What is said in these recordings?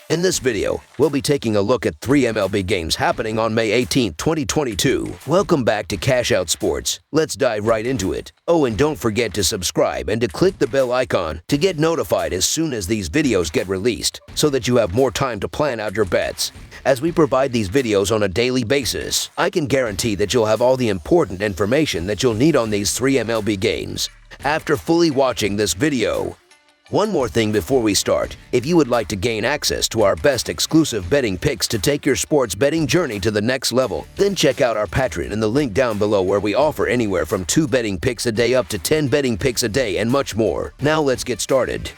In this video, we'll be taking a look at 3 MLB games happening on May 18, 2022. Welcome back to Cash Out Sports. Let's dive right into it. Oh, and don't forget to subscribe and to click the bell icon to get notified as soon as these videos get released, so that you have more time to plan out your bets. As we provide these videos on a daily basis, I can guarantee that you'll have all the important information that you'll need on these 3 MLB games after fully watching this video. One more thing before we start. If you would like to gain access to our best exclusive betting picks to take your sports betting journey to the next level, then check out our Patreon in the link down below, where we offer anywhere from 2 betting picks a day up to 10 betting picks a day and much more. Now let's get started.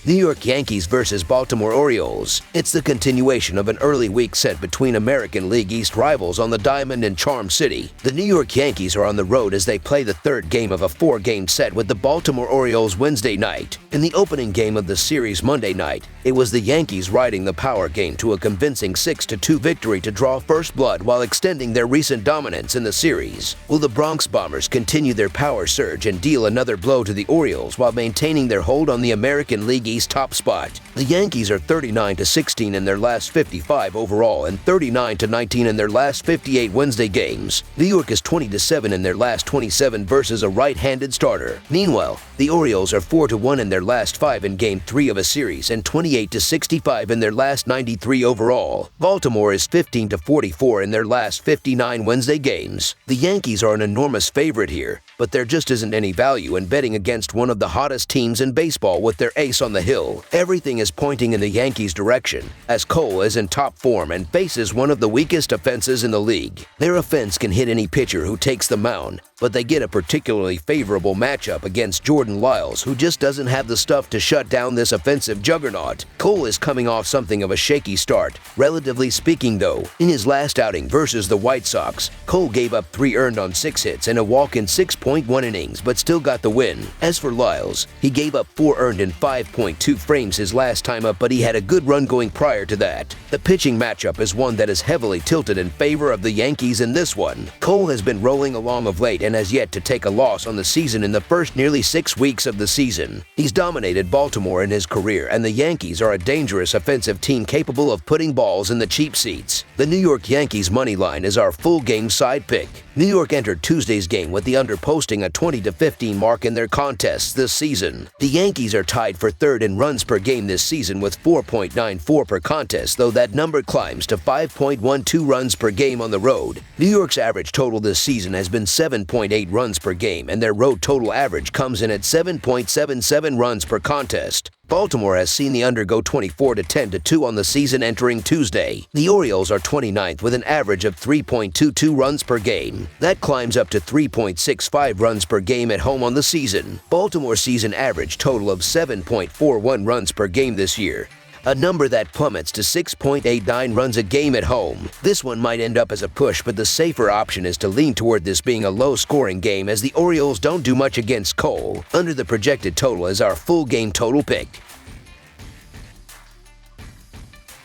New York Yankees versus Baltimore Orioles. It's the continuation of an early week set between American League East rivals on the Diamond in Charm City. The New York Yankees are on the road as they play the third game of a 4-game set with the Baltimore Orioles Wednesday night. In the opening game of the series Monday night, it was the Yankees riding the power game to a convincing 6-2 victory to draw first blood while extending their recent dominance in the series. Will the Bronx Bombers continue their power surge and deal another blow to the Orioles while maintaining their hold on the American League East top spot? The Yankees are 39-16 in their last 55 overall and 39-19 in their last 58 Wednesday games. New York is 20-7 in their last 27 versus a right-handed starter. Meanwhile, the Orioles are 4-1 in their last 5 in Game 3 of a series and 28-65 in their last 93 overall. Baltimore is 15-44 in their last 59 Wednesday games. The Yankees are an enormous favorite here, but there just isn't any value in betting against one of the hottest teams in baseball with their ace on the hill. Everything is pointing in the Yankees' direction, as Cole is in top form and faces one of the weakest offenses in the league. Their offense can hit any pitcher who takes the mound, but they get a particularly favorable matchup against Jordan Lyles, who just doesn't have the stuff to shut down this offensive juggernaut. Cole is coming off something of a shaky start, relatively speaking though. In his last outing versus the White Sox, Cole gave up 3 earned on 6 hits and a walk in 6.1 innings, but still got the win. As for Lyles, he gave up 4 earned in 5.2 frames his last time up, but he had a good run going prior to that. The pitching matchup is one that is heavily tilted in favor of the Yankees in this one. Cole has been rolling along of late and has yet to take a loss on the season in the first nearly 6 weeks of the season. He's dominated Baltimore in his career, and the Yankees are a dangerous offensive team capable of putting balls in the cheap seats. The New York Yankees money line is our full game side pick. New York entered Tuesday's game with the under posting a 20-15 mark in their contests this season. The Yankees are tied for third in runs per game this season with 4.94 per contest, though that number climbs to 5.12 runs per game on the road. New York's average total this season has been 7.8 runs per game, and their road total average comes in at 7.77 runs per contest. Baltimore has seen the under go 24-10-2 on the season entering Tuesday. The Orioles are 29th with an average of 3.22 runs per game. That climbs up to 3.65 runs per game at home on the season. Baltimore's season average total of 7.41 runs per game this year, a number that plummets to 6.89 runs a game at home. This one might end up as a push, but the safer option is to lean toward this being a low-scoring game, as the Orioles don't do much against Cole. Under the projected total is our full game total pick.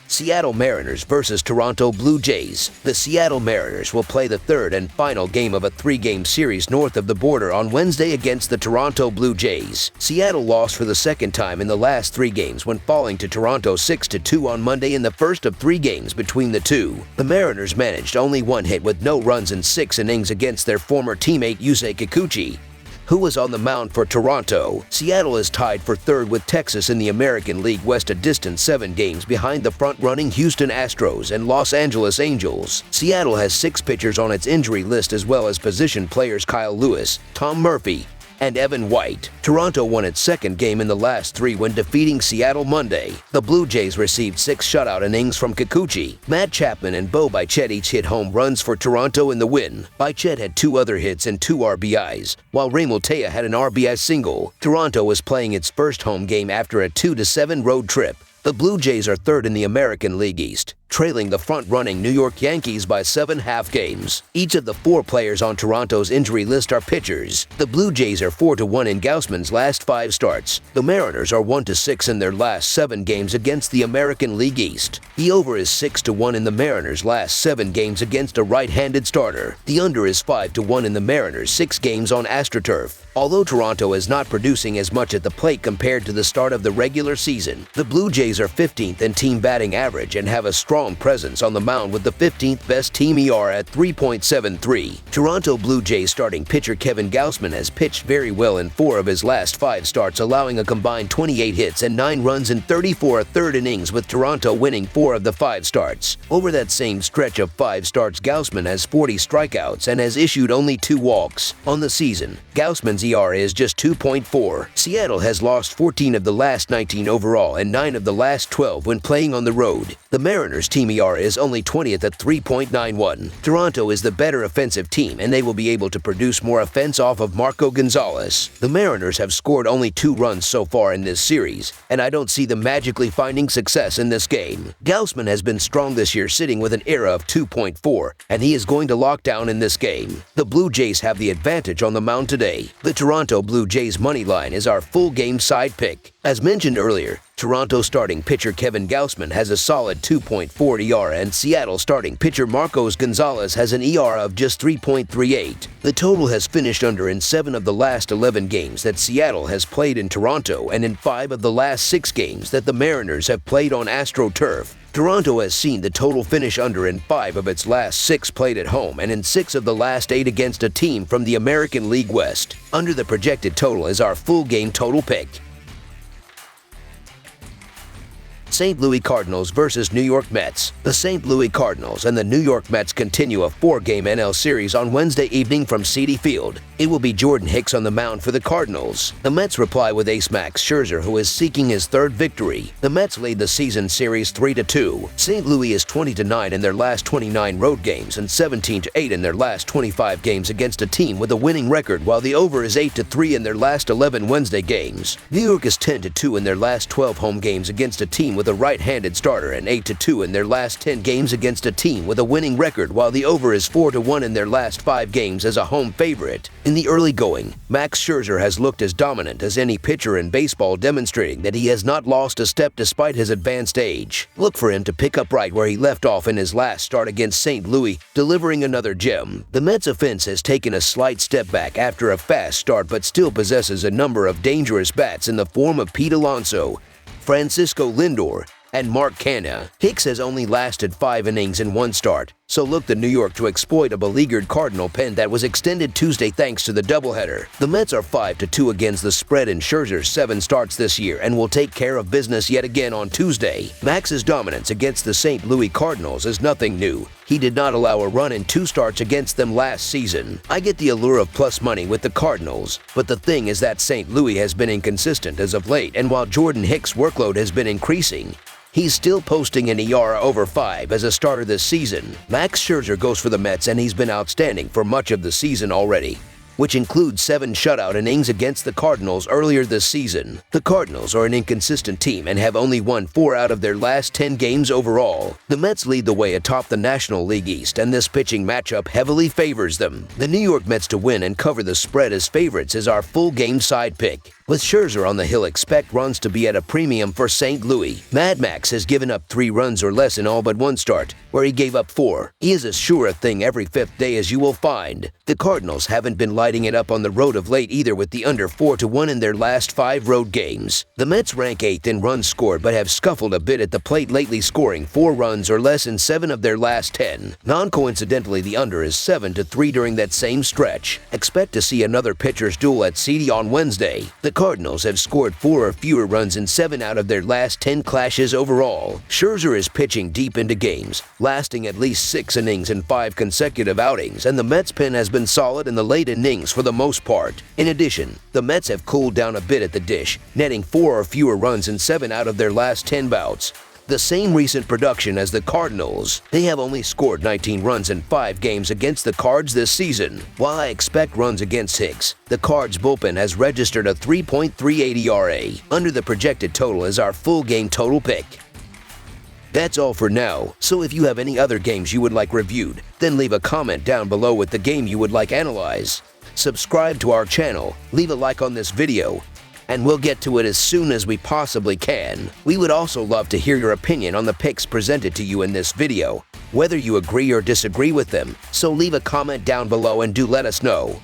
Seattle Mariners versus Toronto Blue Jays. The Seattle Mariners will play the third and final game of a 3-game series north of the border on Wednesday against the Toronto Blue Jays. Seattle lost for the second time in the last 3 games when falling to Toronto 6-2 on Monday in the first of 3 games between the two. The Mariners managed only 1 hit with no runs in 6 innings against their former teammate Yusei Kikuchi, who was on the mound for Toronto. Seattle is tied for third with Texas in the American League West, a distant 7 games behind the front-running Houston Astros and Los Angeles Angels. Seattle has 6 pitchers on its injury list, as well as position players Kyle Lewis, Tom Murphy, and Evan White. Toronto won its second game in the last 3 when defeating Seattle Monday. The Blue Jays received 6 shutout innings from Kikuchi. Matt Chapman and Bo Bichette each hit home runs for Toronto in the win. Bichette had 2 other hits and 2 RBIs, while Ray Multea had an RBI single. Toronto was playing its first home game after a 2-7 road trip. The Blue Jays are third in the American League East, trailing the front-running New York Yankees by 7 half games. Each of the 4 players on Toronto's injury list are pitchers. The Blue Jays are 4-1 in Gausman's last 5 starts. The Mariners are 1-6 in their last 7 games against the American League East. The over is 6-1 in the Mariners' last 7 games against a right-handed starter. The under is 5-1 in the Mariners' 6 games on AstroTurf. Although Toronto is not producing as much at the plate compared to the start of the regular season, the Blue Jays are 15th in team batting average and have a strong presence on the mound with the 15th best team ERA at 3.73. Toronto Blue Jays starting pitcher Kevin Gausman has pitched very well in 4 of his last 5 starts, allowing a combined 28 hits and 9 runs in 34 1/3 innings, with Toronto winning 4 of the 5 starts. Over that same stretch of 5 starts, Gausman has 40 strikeouts and has issued only 2 walks. On the season, Gausman's ERA is just 2.4. Seattle has lost 14 of the last 19 overall and 9 of the last 12 when playing on the road. The Mariners' team ERA is only 20th at 3.91. Toronto is the better offensive team, and they will be able to produce more offense off of Marco Gonzalez. The Mariners have scored only 2 runs so far in this series, and I don't see them magically finding success in this game. Gausman has been strong this year, sitting with an ERA of 2.4, and he is going to lock down in this game. The Blue Jays have the advantage on the mound today. The Toronto Blue Jays money line is our full game side pick. As mentioned earlier, Toronto starting pitcher Kevin Gausman has a solid 2.4 ERA, and Seattle starting pitcher Marcos Gonzalez has an ERA of just 3.38. The total has finished under in 7 of the last 11 games that Seattle has played in Toronto and in 5 of the last 6 games that the Mariners have played on AstroTurf. Toronto has seen the total finish under in 5 of its last 6 played at home and in 6 of the last 8 against a team from the American League West. Under the projected total is our full game total pick. St. Louis Cardinals versus New York Mets. The St. Louis Cardinals and the New York Mets continue a 4-game NL series on Wednesday evening from Citi Field. It will be Jordan Hicks on the mound for the Cardinals. The Mets reply with ace Max Scherzer, who is seeking his 3rd victory. The Mets lead the season series 3-2. St. Louis is 20-9 in their last 29 road games and 17-8 in their last 25 games against a team with a winning record, while the over is 8-3 in their last 11 Wednesday games. New York is 10-2 in their last 12 home games against a team with a right-handed starter and 8-2 in their last 10 games against a team with a winning record, while the over is 4-1 in their last 5 games as a home favorite. In the early going, Max Scherzer has looked as dominant as any pitcher in baseball, demonstrating that he has not lost a step despite his advanced age. Look for him to pick up right where he left off in his last start against St. Louis, delivering another gem. The Mets offense has taken a slight step back after a fast start, but still possesses a number of dangerous bats in the form of Pete Alonso, Francisco Lindor, and Mark Canha. Hicks has only lasted 5 innings in 1 start, so look to New York to exploit a beleaguered Cardinal pen that was extended Tuesday thanks to the doubleheader. The Mets are 5-2 against the spread in Scherzer's 7 starts this year and will take care of business yet again on Tuesday. Max's dominance against the St. Louis Cardinals is nothing new. He did not allow a run in 2 starts against them last season. I get the allure of plus money with the Cardinals, but the thing is that St. Louis has been inconsistent as of late, and while Jordan Hicks' workload has been increasing, he's still posting an ERA over 5 as a starter this season. Max Scherzer goes for the Mets, and he's been outstanding for much of the season already, which includes 7 shutout innings against the Cardinals earlier this season. The Cardinals are an inconsistent team and have only won 4 out of their last 10 games overall. The Mets lead the way atop the National League East, and this pitching matchup heavily favors them. The New York Mets to win and cover the spread as favorites is our full game side pick. With Scherzer on the hill, expect runs to be at a premium for St. Louis. Mad Max has given up 3 runs or less in all but 1 start, where he gave up 4. He is as sure a thing every 5th day as you will find. The Cardinals haven't been lighting it up on the road of late either, with the under 4-1 in their last 5 road games. The Mets rank 8th in runs scored but have scuffled a bit at the plate lately, scoring 4 runs or less in 7 of their last 10. Non-coincidentally, the under is 7-3 during that same stretch. Expect to see another pitcher's duel at Citi on Wednesday. The Cardinals have scored 4 or fewer runs in 7 out of their last 10 clashes overall. Scherzer is pitching deep into games, lasting at least 6 innings in 5 consecutive outings, and the Mets pen has been solid in the late innings for the most part. In addition, the Mets have cooled down a bit at the dish, netting 4 or fewer runs in 7 out of their last 10 bouts. The same recent production as the Cardinals. They have only scored 19 runs in 5 games against the Cards this season. While I expect runs against Hicks, the Cards bullpen has registered a 3.38 ERA. Under the projected total is our full game total pick. That's all for now, so if you have any other games you would like reviewed, then leave a comment down below with the game you would like analyzed. Subscribe to our channel, leave a like on this video, and we'll get to it as soon as we possibly can. We would also love to hear your opinion on the picks presented to you in this video, whether you agree or disagree with them, so leave a comment down below and do let us know.